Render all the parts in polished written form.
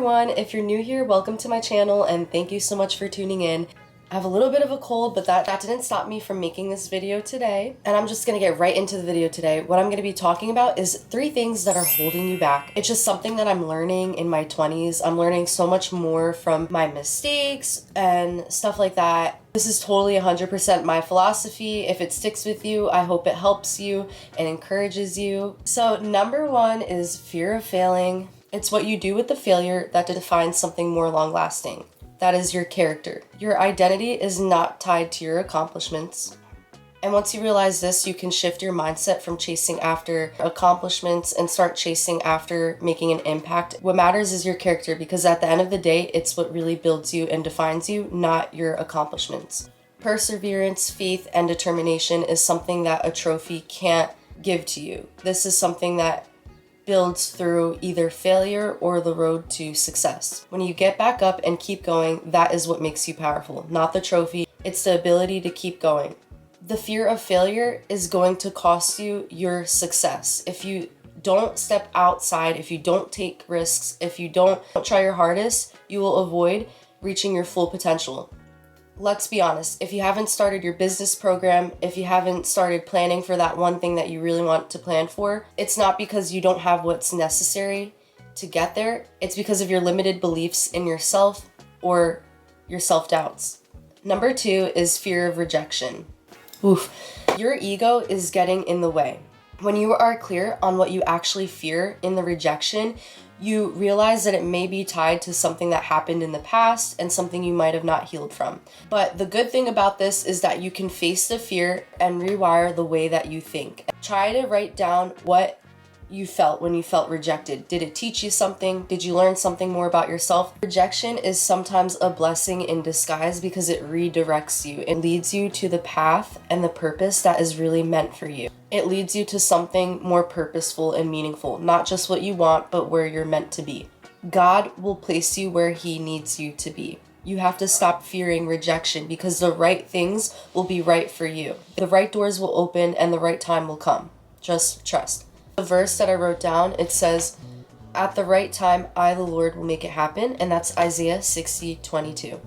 everyone, if you're new here, welcome to my channel and thank you so much for tuning in. I have a little bit of a cold, but that didn't stop me from making this video today. And I'm just gonna get right into the video today. What I'm gonna be talking about is 3 things that are holding you back. It's just something that I'm learning in my 20s. I'm learning so much more from my mistakes and stuff like that. This is totally 100% my philosophy. If it sticks with you, I hope it helps you and encourages you. So number 1 is fear of failing. It's what you do with the failure that defines something more long-lasting. That is your character. Your identity is not tied to your accomplishments. And once you realize this, you can shift your mindset from chasing after accomplishments and start chasing after making an impact. What matters is your character, because at the end of the day, it's what really builds you and defines you, not your accomplishments. Perseverance, faith, and determination is something that a trophy can't give to you. This is something that builds through either failure or the road to success. When you get back up and keep going, that is what makes you powerful, not the trophy. It's the ability to keep going. The fear of failure is going to cost you your success. If you don't step outside, if you don't take risks, if you don't try your hardest, you will avoid reaching your full potential. Let's be honest, if you haven't started your business program, if you haven't started planning for that one thing that you really want to plan for, it's not because you don't have what's necessary to get there. It's because of your limited beliefs in yourself or your self-doubts. Number 2 is fear of rejection. Oof. Your ego is getting in the way. When you are clear on what you actually fear in the rejection, you realize that it may be tied to something that happened in the past and something you might have not healed from. But the good thing about this is that you can face the fear and rewire the way that you think. Try to write down what you felt when you felt rejected. Did it teach you something? Did you learn something more about yourself? Rejection is sometimes a blessing in disguise because it redirects you. It leads you to the path and the purpose that is really meant for you. It leads you to something more purposeful and meaningful, not just what you want, but where you're meant to be. God will place you where He needs you to be. You have to stop fearing rejection because the right things will be right for you. The right doors will open and the right time will come. Just trust. The verse that I wrote down, it says, "At the right time, I, the Lord, will make it happen," and that's Isaiah 60:22.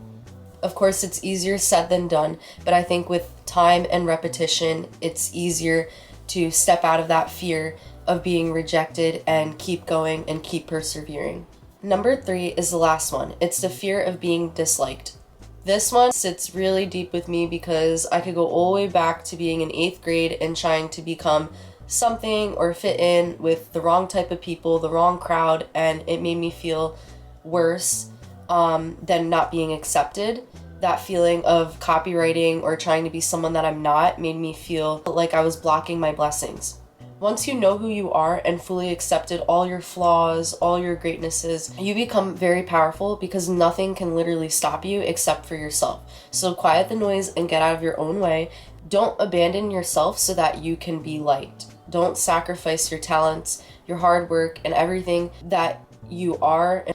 Of course, it's easier said than done, but I think with time and repetition, it's easier to step out of that fear of being rejected and keep going and keep persevering. Number 3 is the last one. It's the fear of being disliked. This one sits really deep with me because I could go all the way back to being in 8th grade and trying to become something or fit in with the wrong type of people, the wrong crowd, and it made me feel worse than not being accepted. That feeling of copywriting or trying to be someone that I'm not made me feel like I was blocking my blessings. Once you know who you are and fully accepted all your flaws, all your greatnesses, you become very powerful because nothing can literally stop you except for yourself. So quiet the noise and get out of your own way. Don't abandon yourself so that you can be liked. Don't sacrifice your talents, your hard work, and everything that you are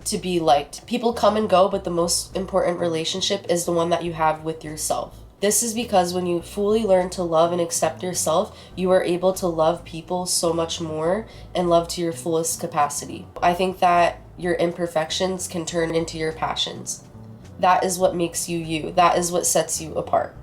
to be liked. People come and go, but the most important relationship is the one that you have with yourself. This is because when you fully learn to love and accept yourself, you are able to love people so much more and love to your fullest capacity. I think that your imperfections can turn into your passions. That is what makes you you. That is what sets you apart.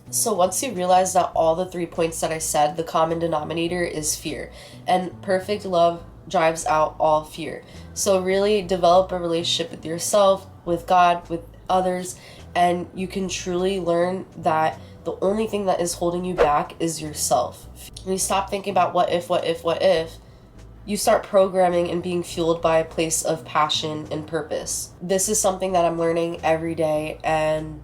So once you realize that all the 3 points that I said, the common denominator is fear, and perfect love drives out all fear. So really develop a relationship with yourself, with God, with others, and you can truly learn that the only thing that is holding you back is yourself. When you stop thinking about what if, you start programming and being fueled by a place of passion and purpose. This is something that I'm learning every day, and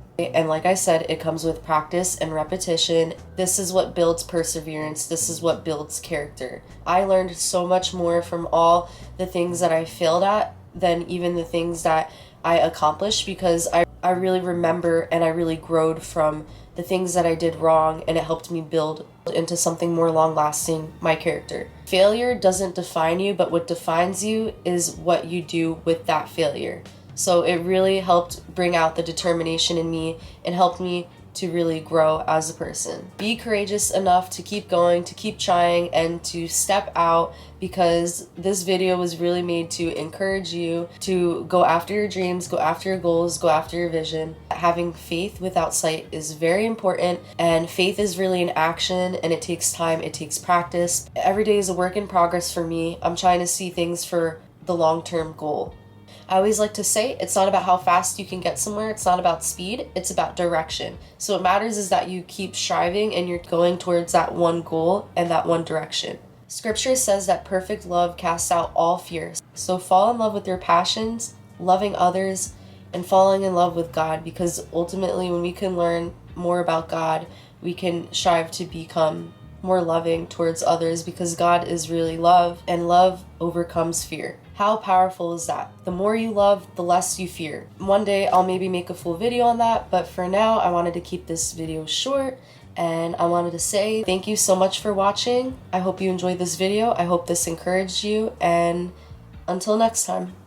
like I said, it comes with practice and repetition. This is what builds perseverance. This is what builds character. I learned so much more from all the things that I failed at than even the things that I accomplished, because I really remember and I really growed from the things that I did wrong, and it helped me build into something more long-lasting, my character. Failure doesn't define you, but what defines you is what you do with that failure. So it really helped bring out the determination in me and helped me to really grow as a person. Be courageous enough to keep going, to keep trying, and to step out, because this video was really made to encourage you to go after your dreams, go after your goals, go after your vision. Having faith without sight is very important, and faith is really an action, and it takes time, it takes practice. Every day is a work in progress for me. I'm trying to see things for the long-term goal. I always like to say it's not about how fast you can get somewhere, it's not about speed, it's about direction. So what matters is that you keep striving and you're going towards that one goal and that one direction. Scripture says that perfect love casts out all fears. So fall in love with your passions, loving others, and falling in love with God, because ultimately when we can learn more about God, we can strive to become more loving towards others, because God is really love, and love overcomes fear. How powerful is that? The more you love, the less you fear. One day I'll maybe make a full video on that, but for now I wanted to keep this video short, and I wanted to say thank you so much for watching. I hope you enjoyed this video. I hope this encouraged you, and until next time.